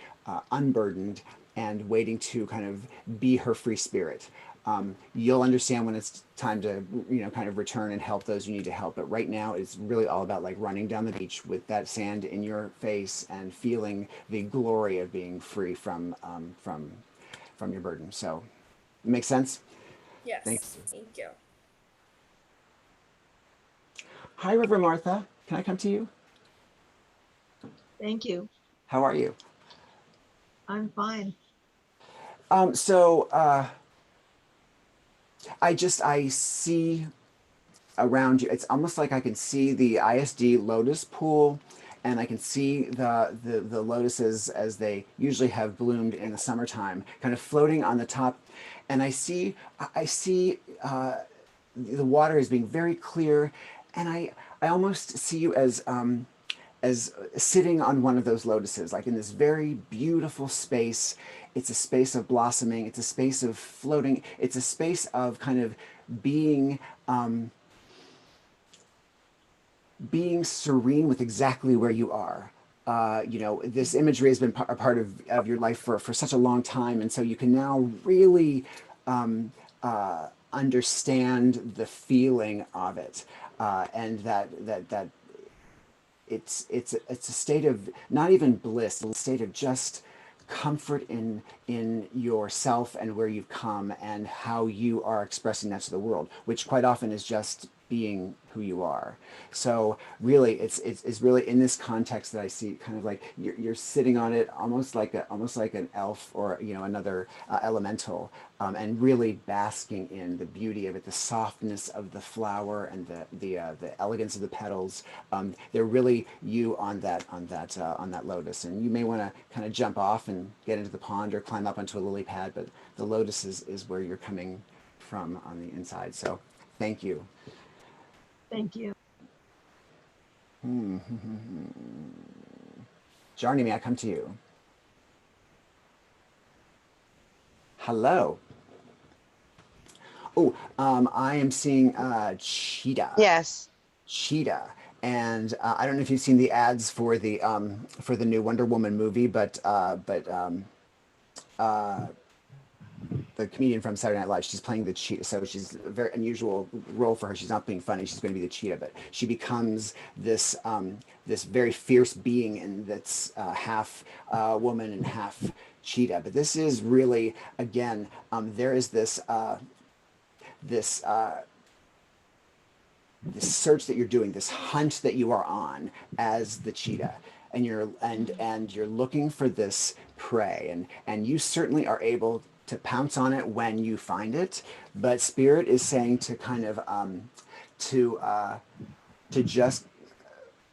unburdened and waiting to kind of be her free spirit. You'll understand when it's time to, you know, kind of return and help those you need to help. But right now, it's really all about like running down the beach with that sand in your face and feeling the glory of being free from your burden. So, makes sense. Yes. Thanks. Thank you. Hi, Reverend Martha. Can I come to you? Thank you. How are you? I'm fine. So I see around you. It's almost like I can see the ISD lotus pool, and I can see the lotuses as they usually have bloomed in the summertime, kind of floating on the top. And I see the water as being very clear, and I almost see you as sitting on one of those lotuses, like in this very beautiful space. It's a space of blossoming. It's a space of floating. It's a space of kind of being being serene with exactly where you are. You know, this imagery has been a part of your life for such a long time, and so you can now really understand the feeling of it, and that it's a state of not even bliss, a state of just comfort in yourself and where you've come and how you are expressing that to the world, which quite often is just being who you are. So really, it's really in this context that I see kind of like you're sitting on it, almost like an elf or, you know, another elemental, and really basking in the beauty of it, the softness of the flower and the elegance of the petals. They're really you on that lotus, and you may want to kind of jump off and get into the pond or climb up onto a lily pad, but the lotus is where you're coming from on the inside. So thank you. Thank you. Jarni, may I come to you? Hello. Oh, I am seeing Cheetah. Yes. Cheetah. And I don't know if you've seen the ads for the new Wonder Woman movie, but the comedian from Saturday Night Live, she's playing the cheetah. So she's a very unusual role for her. She's not being funny. She's going to be the cheetah, but she becomes this very fierce being, and that's half woman and half cheetah. But this is really, again, there is this this search that you're doing, this hunt that you are on as the cheetah. and you're looking for this prey, and you certainly are able to pounce on it when you find it, but spirit is saying to kind of to uh, to just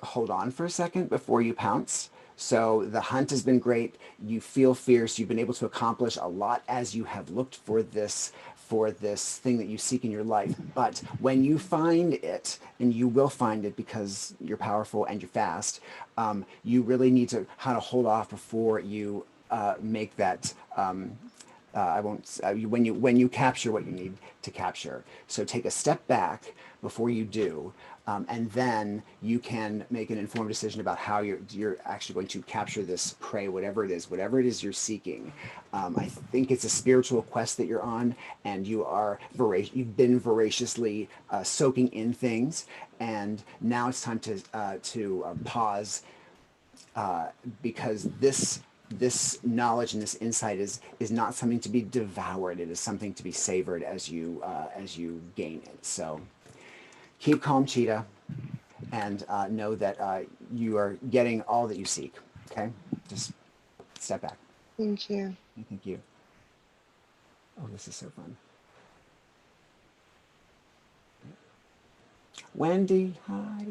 hold on for a second before you pounce. So the hunt has been great. You feel fierce. You've been able to accomplish a lot as you have looked for this thing that you seek in your life. But when you find it, and you will find it because you're powerful and you're fast, you really need to how to hold off before you make that. I won't when you capture what you need to capture. So take a step back before you do, and then you can make an informed decision about how you're actually going to capture this prey, whatever it is you're seeking. I think it's a spiritual quest that you're on, and you've been voraciously soaking in things, and now it's time to pause, because this knowledge and this insight is not something to be devoured. It is something to be savored as you gain it. So keep calm, cheetah, and know that you are getting all that you seek. Okay, just step back. Thank you. Thank you. Oh, this is so fun. Wendy, hi.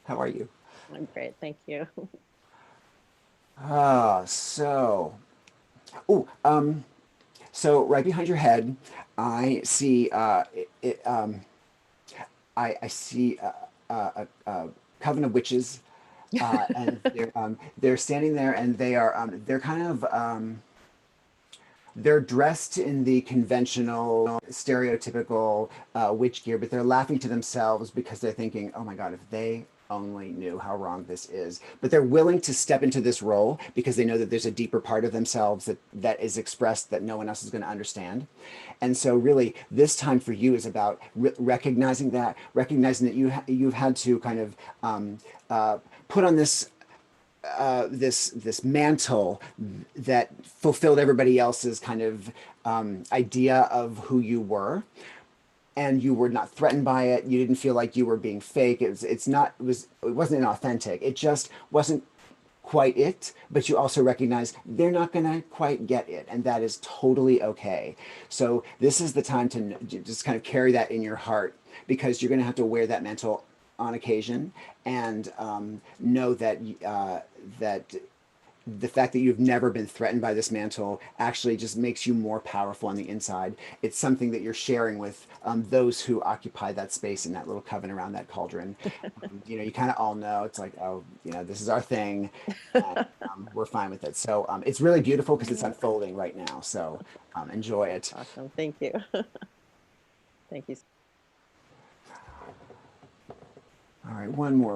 How are you? I'm great, thank you. Ah, so, oh, so right behind your head, I see I see a coven of witches, and they're standing there, and they're kind of they're dressed in the conventional, stereotypical witch gear, but they're laughing to themselves because they're thinking, "Oh my God, if they only knew how wrong this is." But they're willing to step into this role because they know that there's a deeper part of themselves that is expressed that no one else is going to understand. And so, really, this time for you is about recognizing that you've had to kind of uh, put on this mantle that fulfilled everybody else's kind of idea of who you were, and you were not threatened by it. You didn't feel like you were being fake. It wasn't inauthentic. It just wasn't quite it, but you also recognize they're not going to quite get it, and that is totally okay. So this is the time to just kind of carry that in your heart, because you're going to have to wear that mantle on occasion, and know that the fact that you've never been threatened by this mantle actually just makes you more powerful on the inside. It's something that you're sharing with those who occupy that space in that little coven around that cauldron. You kind of all know it's like, oh, this is our thing, and we're fine with it. So it's really beautiful because it's unfolding right now. So enjoy it. Awesome, thank you. Thank you. All right, one more.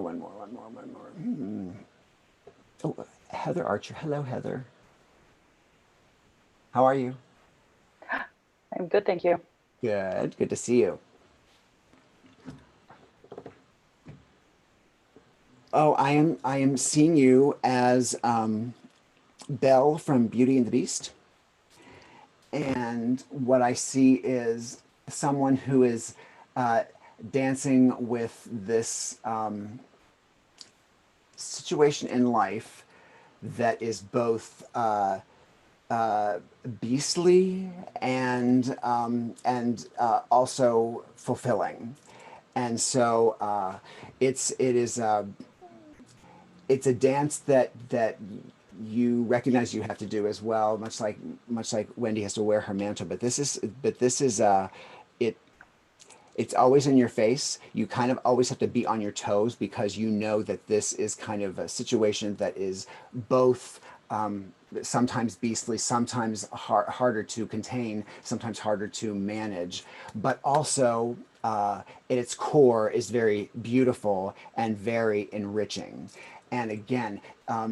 Oh, Heather Archer. Hello, Heather. How are you? I'm good, thank you. Good. Good to see you. Oh, I am seeing you as Belle from Beauty and the Beast. And what I see is someone who is uh, dancing with this situation in life that is both beastly and also fulfilling. And so it's a dance that you recognize you have to do as well, much like Wendy has to wear her mantle. But this is it it's always in your face. You kind of always have to be on your toes, because you know that this is kind of a situation that is both sometimes beastly, sometimes harder to contain, sometimes harder to manage, but also at its core is very beautiful and very enriching. And again,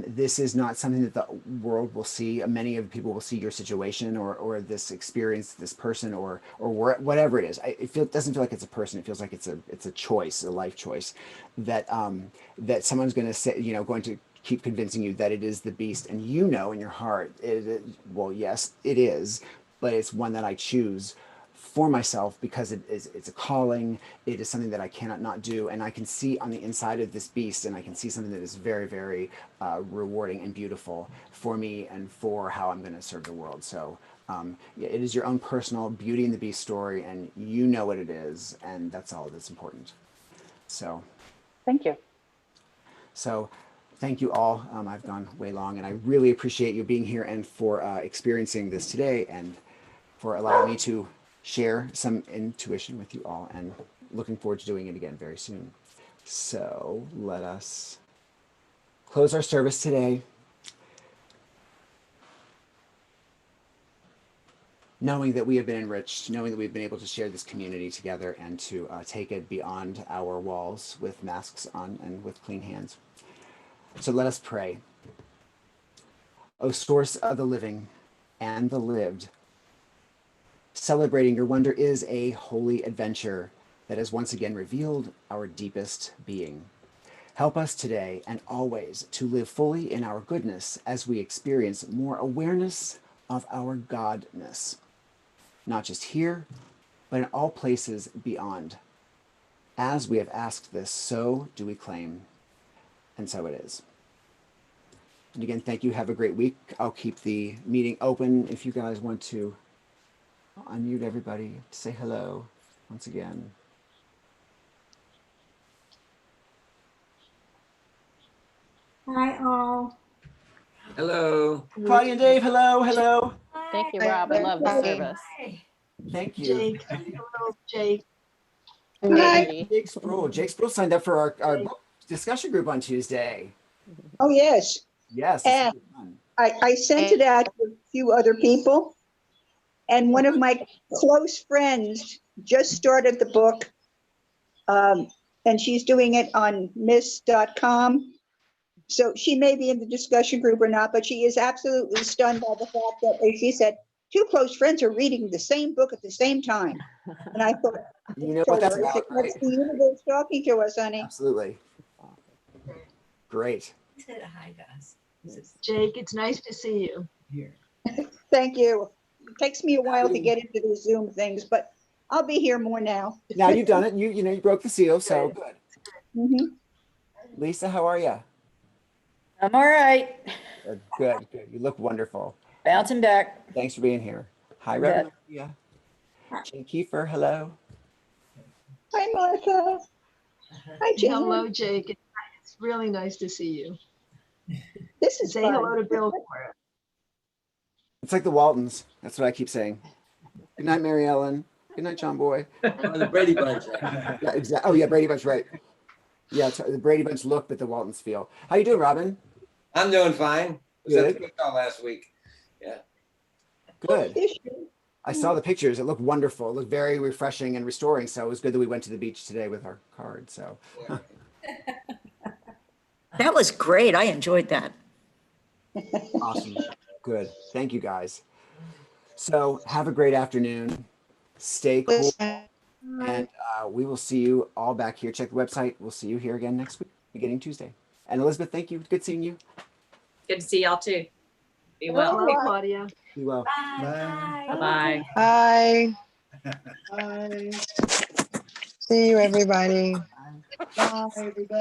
this is not something that the world will see. Many of the people will see your situation, or this experience, this person, or whatever it is. It doesn't feel like it's a person. It feels like it's a choice, a life choice, that someone's going to say, going to keep convincing you that it is the beast, and in your heart, well, yes, it is, but it's one that I choose for myself because it's a calling. It is something that I cannot not do, and I can see on the inside of this beast, and I can see something that is very, very rewarding and beautiful for me and for how I'm going to serve the world. So yeah, it is your own personal Beauty and the Beast story, and you know what it is, and that's all that's important. So Thank you. so thank you all. I've gone way long, and I really appreciate you being here and for experiencing this today and for allowing me to share some intuition with you all, and looking forward to doing it again very soon. So let us close our service today, knowing that we have been enriched, knowing that we've been able to share this community together and to take it beyond our walls with masks on and with clean hands. So let us pray. O source of the living and the lived, celebrating your wonder is a holy adventure that has once again revealed our deepest being. Help us today and always to live fully in our goodness as we experience more awareness of our godness, not just here, but in all places beyond. As we have asked this, so do we claim, and so it is. And again, thank you. Have a great week. I'll keep the meeting open if you guys want to. I'll unmute everybody to say hello once again. Hi all. Hello. Claudia and Dave, hello, hello. Thank you, Rob. I love the service. Thank you. Jake, hello, Jake. Hi. Jake Sproul. Jake Sproul signed up for our book discussion group on Tuesday. Oh, yes. Yes, this And will be fun. I sent it out to a few other people. And one of my close friends just started the book. And she's doing it on miss.com. So she may be in the discussion group or not, but she is absolutely stunned by the fact that, as she said, two close friends are reading the same book at the same time. And I thought, You know what that's "Told her, about, right? that's the universe talking to us, honey." Absolutely. Great. Hi, guys. Jake, it's nice to see you. Thank you. It takes me a while to get into these Zoom things, but I'll be here more now. Now you've done it. You know you broke the seal, so good. Mhm. Lisa, how are you? I'm all right. Good, good. You look wonderful. Bouncing back. Thanks for being here. Hi, You Reverend Maria. Jane Kiefer, hello. Hi, Martha. Hi, Jan. Hello, Jake. It's really nice to see you. This is Say fun. hello to Bill for us. It's like the Waltons. That's what I keep saying. Good night, Mary Ellen. Good night, John Boy. Oh, the Brady Bunch. Yeah, exactly. Oh, yeah, Brady Bunch, right. Yeah, it's the Brady Bunch look, but the Waltons feel. How you doing, Robin? I'm doing fine. Was at Good. the cookout last week. Yeah. Good. Is she? I saw the pictures. It looked wonderful. It looked very refreshing and restoring. So it was good that we went to the beach today with our card. So Yeah. That was great. I enjoyed that. awesome. Good. Thank you, guys. So have a great afternoon. Stay cool. And we will see you all back here. Check the website. We'll see you here again next week, beginning Tuesday. And Elizabeth, thank you. Good seeing you. Good to see y'all too. Be Well, well. Hello, Claudia. Be well. Bye-bye. Bye. Bye. See you, everybody. Bye, everybody.